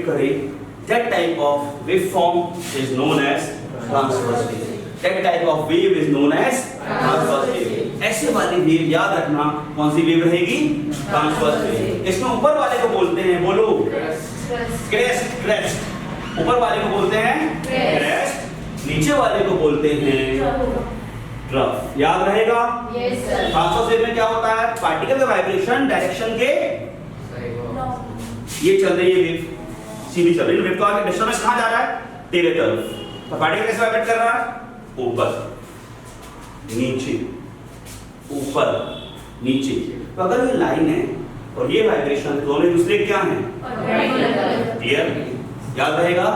करें, that type of waveform is known as transverse wave. That type of wave is known as transverse wave. ऐसे वाली wave याद रखना, कौन सी वेव रहेगी? Transverse wave. इसमें ऊपर वाले को बोलते हैं, बोलो, क्रेस्ट. क्रेस्ट ऊपर वाले को बोलते हैं क्रेस्ट, नीचे वाले को बोलते हैं ट्रफ. याद रहेगा? Yes sir. ट्रांसवर्स वेव में क्या होता है? पार्टिकल का वाइब्रेशन डायरेक्शन के, ये चल रही है वेव, सीधी चल रही है वेव, का डिस्टर्बेंस कहां जा रहा है? तेरे तरफ. तो पार्टिकल कैसे वाइब्रेट कर रहा है? ऊपर नीचे, ऊपर नीचे. तो अगर ये लाइन है और ये वाइब्रेशन, दोनों दूसरे क्या हैं? क्लियर? याद रहेगा?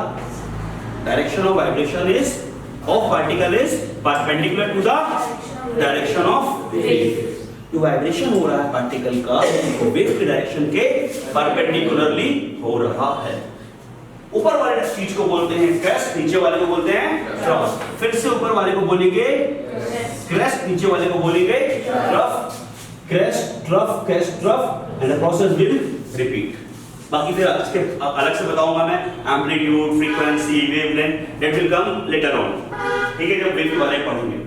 Direction of vibration is of particle is perpendicular to the direction of wave. जो वाइब्रेशन हो रहा है पार्टिकल का, वो वेव के डायरेक्शन के परपेंडिकुलरली हो रहा है. ऊपर वाले चीज को बोलते हैं क्रेस्ट, नीचे वाले को बोलते हैं ट्रफ. फिर से ऊपर वाले को बोलेंगे क्रेस्ट, नीचे वाले को बोलेंगे trough. Crest trough, crest trough, and the process will repeat. बाकी फिर इसके अलग से बताऊंगा मैं, amplitude, frequency, wavelength, that will come later on. ठीक है, जब वेव के बारे में पढ़ेंगे.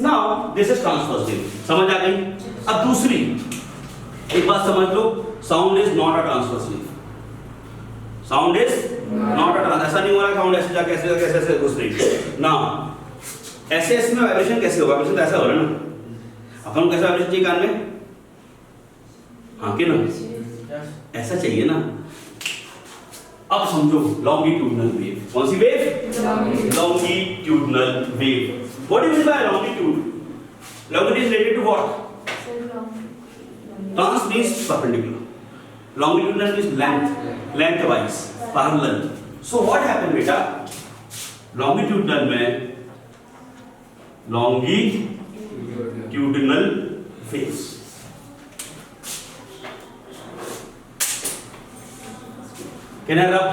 Now this is transverse wave. समझ आ गई? अब दूसरी एक बात समझ लो, sound is not a transverse wave. Sound is not a, ऐसा नहीं हो रहा साउंड ऐसे जाके ऐसे दूसरी ना, ऐसे इसमें वाइब्रेशन कैसे होगा? वाइब्रेशन तो ऐसा हो रहा है ना. अपन को कैसा वाइब्रेशन चाहिए कान में? हाँ कि ना? ऐसा चाहिए ना. अब समझो लॉन्गिट्यूडनल वेव. कौन सी wave? Longitudinal wave. What is by longitude? Longitude is related to what? Trans means perpendicular, longitudinal is lengthwise, parallel. So what happened बेटा? longitudinal में longitudinal waves. Can I rub?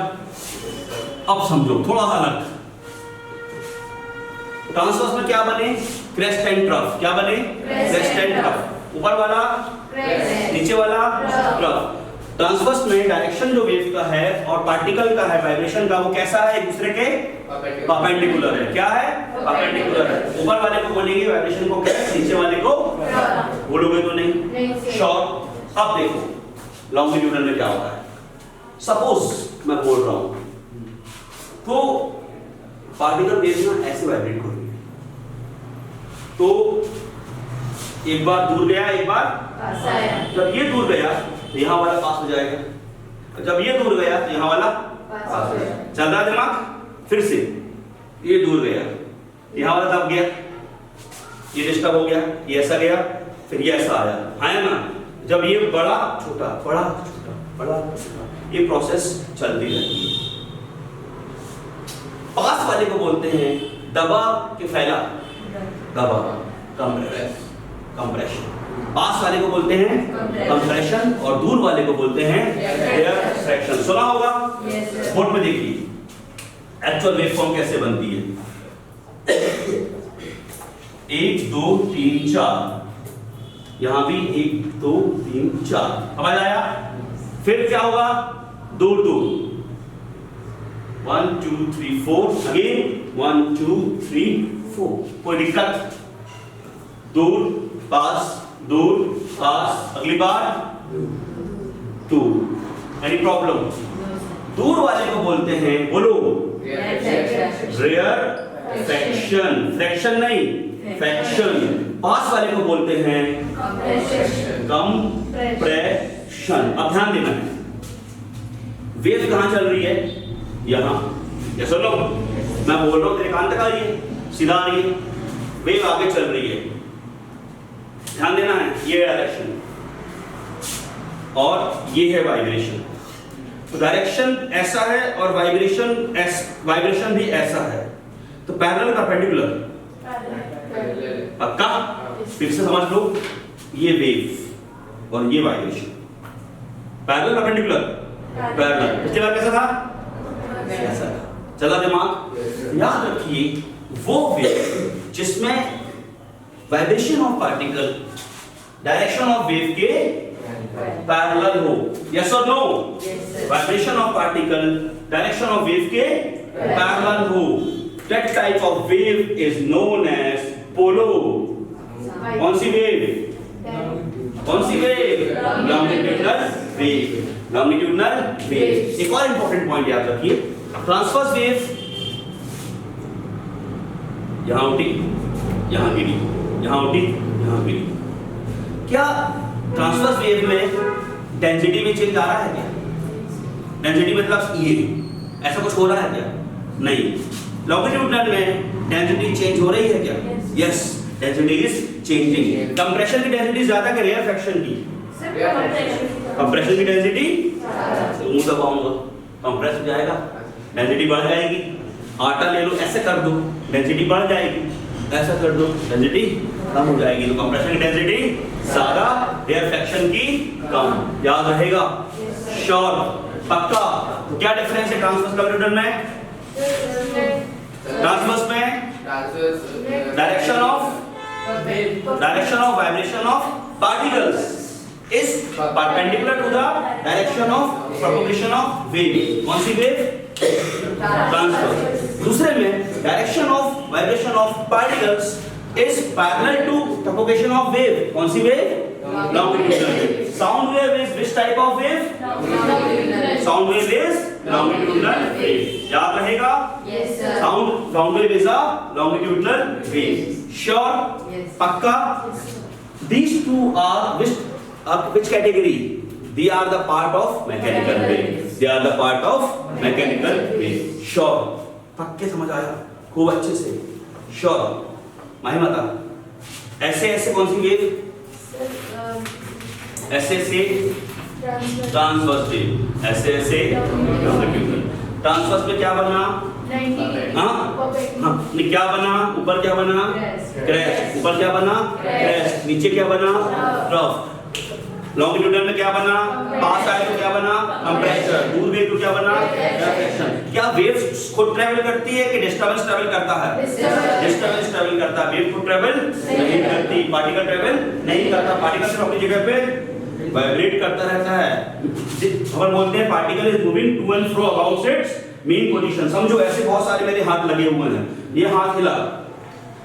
अब समझो थोड़ा सा अलग. ट्रांसवर्स में क्या बने? Crest and trough. क्या बने? Crest and trough. ऊपर वाला क्रेस्ट, नीचे वाला ट्रफ. ट्रांसवर्स में डायरेक्शन जो वेव का है और पार्टिकल का है वाइब्रेशन का, वो कैसा है? एक दूसरे के परपेंडिकुलर है. क्या है? परपेंडिकुलर है. ऊपर वाले को बोलेंगे वाइब्रेशन को क्रेस्ट, नीचे वाले को बोलोगे तो नहीं? श्योर. अब देखो लॉन्गिट्यूडनल में क्या होता है. सपोज मैं बोल रहा हूं तो पार्टिकल वेव ना ऐसे वाइब्रेट कर रही है, तो एक बार दूर गया, एक बार पास आया. जब ये दूर गया तो यहाँ वाला पास हो जाएगा, जब ये दूर गया तो यहाँ वाला पास हो जाएगा. चल रहा दिमाग? फिर से ये दूर गया, यहाँ वाला दब गया, ये डिस्टर्ब हो गया, ये ऐसा गया, फिर ये ऐसा आया. आया ना? जब ये बड़ा छोटा, बड़ा छोटा, बड़ा छोटा, ये प्रोसेस चलती रहती है. पास वाले को बोलते हैं दबा के फैला, दबा, कंप्रेशन. पास वाले को बोलते हैं कंप्रेशन और दूर वाले को बोलते हैं रेफ्रैक्शन. सुना होगा? बोर्ड में देखिए एक्चुअल वेवफॉर्म कैसे बनती है. 1 2 3 4, यहां भी 1 2 3 4. समझ आया? फिर क्या होगा? दूर दूर 1 2 3 4, अगेन 1 2 3 4. कोई दिक्कत? दूर पास, दूर पास, अगली बार दूर. Any problem? दूर वाले को बोलते हैं, बोलो, रेयर फ्रैक्शन. फ्रैक्शन नहीं, फ्रैक्शन. पास वाले को बोलते हैं कंप्रेशन. अब ध्यान देना है, वेव कहां चल रही है? यहां. ये सुनो, मैं बोल रहा हूं तेरे कान तक आ रही है, सीधा आ रही है. वेव आगे चल रही है, ध्यान देना है. ये डायरेक्शन और ये है वाइब्रेशन. तो डायरेक्शन ऐसा है और वाइब्रेशन भी ऐसा है. तो पैरेलल परपेंडिकुलर? पक्का? फिर से समझ लो, ये वेव और ये वाइब्रेशन. Parallel perpendicular? पैरेलल. पिछली बार कैसा था? ऐसा था. चला दिमाग? याद रखिए, वो वेव जिसमें vibration of particle direction of wave के पैरेलल हो. यस और no? Vibration of particle direction of wave के पैरेलल हो, that type of wave is known as polo. कौन सी वेव? कौन सी wave? Longitudinal wave. Longitudinal wave. एक और इंपॉर्टेंट पॉइंट याद रखिए, ट्रांसवर्स वेव यहां उठी, यहां गिरी, यहां उठी, यहां गिरी। क्या ट्रांसवर्स वेव में डेंसिटी में चेंज आ रहा है क्या? डेंसिटी मतलब ये ऐसा कुछ हो रहा है क्या? नहीं। लॉन्गिट्यूडनल में डेंसिटी चेंज हो रही है क्या? Yes, density is changing. Compression की डेंसिटी ज्यादा कि रेयर फ्रैक्शन की? कंप्रेशन की डेंसिटी मुंह दबाऊंगा, कंप्रेस हो जाएगा, डेंसिटी बढ़ जाएगी। आटा ले लो, ऐसे कर दो, डेंसिटी बढ़ जाएगी, ऐसा कर दो, डेंसिटी कम हो जाएगी। तो कंप्रेशन की डेंसिटी ज्यादा, रेयर फ्रैक्शन की कम। याद रहेगा? श्योर, पक्का। तो क्या डिफरेंस है ट्रांसवर्स लॉन्गिट्यूडनल में? ट्रांसवर्स में direction of vibration of particles is perpendicular to the direction of propagation of wave. कौन सी वेव? ट्रांसवर्स। दूसरे में direction of vibration of particles is parallel to propagation of wave. कौन सी wave? Longitudinal wave. Sound wave is which type of wave? Sound wave is longitudinal wave. याद रहेगा? Yes sir. Sound wave is a longitudinal wave. Sure? Yes. पक्का? These two are which category? They are the part of mechanical wave. They are the part of mechanical wave. Sure. पक्के समझ आया? खूब अच्छे से। Sure. महिमाता ऐसे ऐसे कौन सी वेव? ऐसे ऐसे ट्रांसवर्स वेव, ऐसे ऐसे लॉन्गिट्यूडनल। ट्रांसवर्स में क्या बना? हाँ, क्या बना? ऊपर क्या बना? क्रैश। ऊपर क्या बना? क्रैश। नीचे क्या बना? रफ। लॉन्गिट्यूडनल में क्या बना? पास आए तो क्या बना? कंप्रेसर। दूर गई तो क्या बना? रिफ्लेक्शन। क्या वेव्स खुद ट्रैवल करती है कि डिस्टर्बेंस ट्रैवल करता है? डिस्टर्बेंस ट्रैवल करता है, वेव खुद ट्रैवल नहीं करती। पार्टिकल ट्रैवल नहीं करता, पार्टिकल सिर्फ अपनी जगह पे वाइब्रेट करता रहता है। हम बोलते हैं particle is moving to and fro about its mean position. समझो ऐसे बहुत सारे मेरे हाथ लगे हुए हैं, ये हाथ हिला,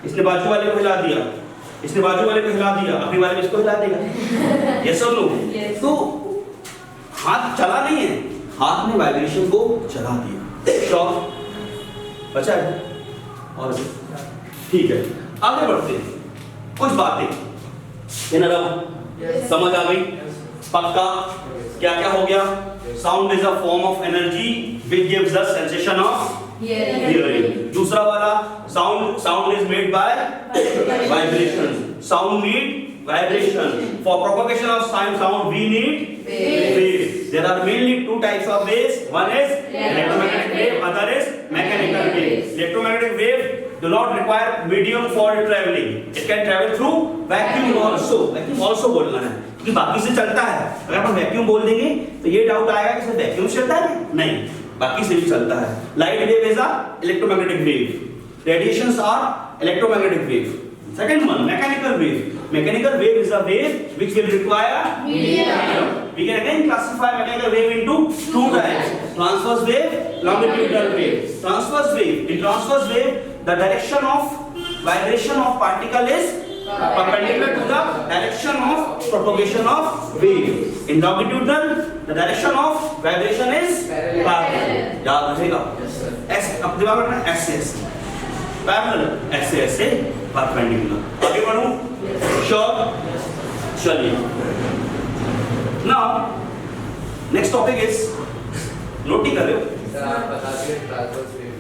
इसने बाजू वाले को हिला दिया, इसने बाजू वाले को हिला दिया, अगली वाले इसको हिला देगा। ये सब लोग तो हाथ चला नहीं है, हाथ ने वाइब्रेशन को चला दिया। शॉक बचा है? और ठीक है, आगे बढ़ते हैं। कुछ बातें समझ आ गई? पक्का? क्या क्या हो गया? Sound is a form of energy which gives us sensation of hearing. दूसरा वाला sound is made by vibrations. Sound need vibration. For propagation of sound we need waves. There are mainly two types of waves. One is electromagnetic wave, other is mechanical wave. Electromagnetic wave do not require medium for traveling. It can travel through vacuum also. Vacuum also बोलना है कि बाकी से चलता है। अगर हम vacuum बोल देंगे तो ये डाउट आएगा कि सिर्फ वैक्यूम चलता है? नहीं, बाकी से भी चलता है। Light wave is a electromagnetic wave, radiations are electromagnetic wave. Second one mechanical wave. Mechanical wave is a wave which will require medium. We can again classify mechanical wave into two types: transverse wave, longitudinal wave. Transverse wave. In transverse wave, the direction of vibration of particle is perpendicular to the direction of propagation of wave. In longitudinal, the direction of vibration is parallel. याद रखेगा? ऐसे अब दिमाग में रखना, ऐसे ऐसे parallel, ऐसे ऐसे perpendicular. आगे बढ़ूं? Sure? चलिए। Now, next topic is note ही कर रहे हो? सर आप बता दिए ट्रांसवर्स वेव।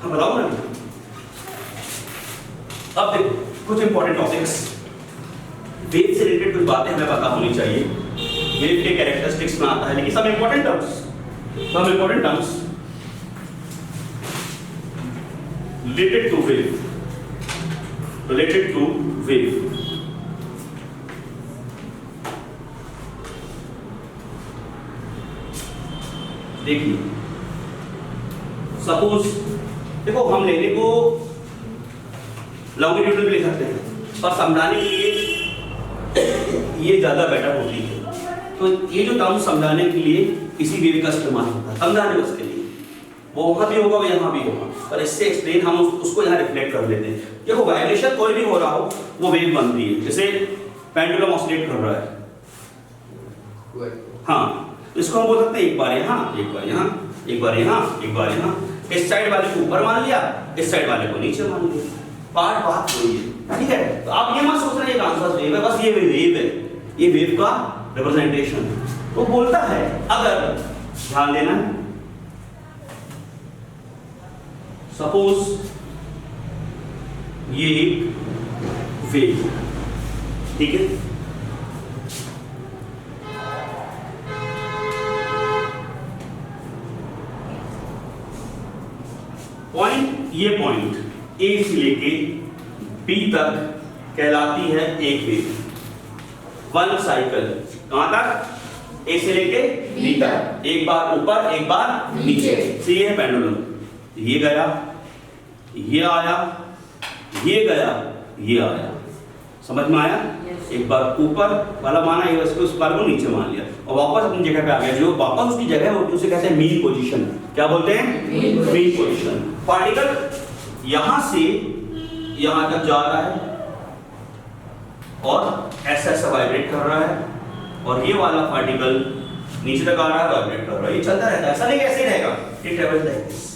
हाँ बताओ ना। अब देखो कुछ इंपॉर्टेंट टॉपिक्स, वेव से रिलेटेड कुछ बातें हमें पता होनी चाहिए। वेव के कैरेक्टरिस्टिक्स में आता है, लेकिन सब important terms related to wave. देखिए सपोज देखो हम लेने को लॉन्गिट्यूडनल भी ले सकते हैं, पर समझाने के लिए ये ज़्यादा बेटर होती है। तो ये जो टर्म समझाने के लिए इसी वेव का इस्तेमाल होता है समझाने उसके लिए। वो वहां भी होगा, वो यहाँ भी होगा, पर इससे एक्सप्लेन हम उसको यहाँ रिफ्लेक्ट कर लेते हैं। देखो वाइब्रेशन कोई भी हो रहा हो वो वेव बन रही है, जैसे पेंडुलम ऑसिलेट कर रहा है, हाँ, इसको हम बोल सकते हैं एक बार यहाँ, एक बार यहाँ, एक बार यहाँ, एक बार यहाँ। इस साइड वाले को ऊपर मान लिया, इस साइड वाले को नीचे मान लिया, पार्ट बात वही है, ठीक है। तो आप ये मत सोचना ये ट्रांसवर्स वेव है, बस ये वेव है, ये वेव का रिप्रेजेंटेशन। तो बोलता है अगर ध्यान देना, सपोज ये एक वेव, ठीक है, पॉइंट, ये पॉइंट ए से लेके बी तक कहलाती है एक वेव, वन साइकिल। कहां तक? ए से लेके बी तक, एक बार ऊपर एक बार नीचे। तो ये है पेंडुलम, ये गया, ये आया, ये गया, ये आया, समझ में आया? एक बार ऊपर वाला माना, ये उस बार को नीचे मान लिया और वापस अपनी जगह पे आ गया। जो वापस उसकी जगह है उसे कहते हैं मीन पोजीशन। क्या बोलते हैं? Mean position. पार्टिकल यहां से यहां तक जा रहा है और ऐसा ऐसा वाइब्रेट कर रहा है, और ये वाला पार्टिकल नीचे तक आ रहा है, वाइब्रेट कर रहा है, ये चलता रहता है, ऐसा नहीं कैसे रहेगा, इट ट्रेवल्स लाइक दिस।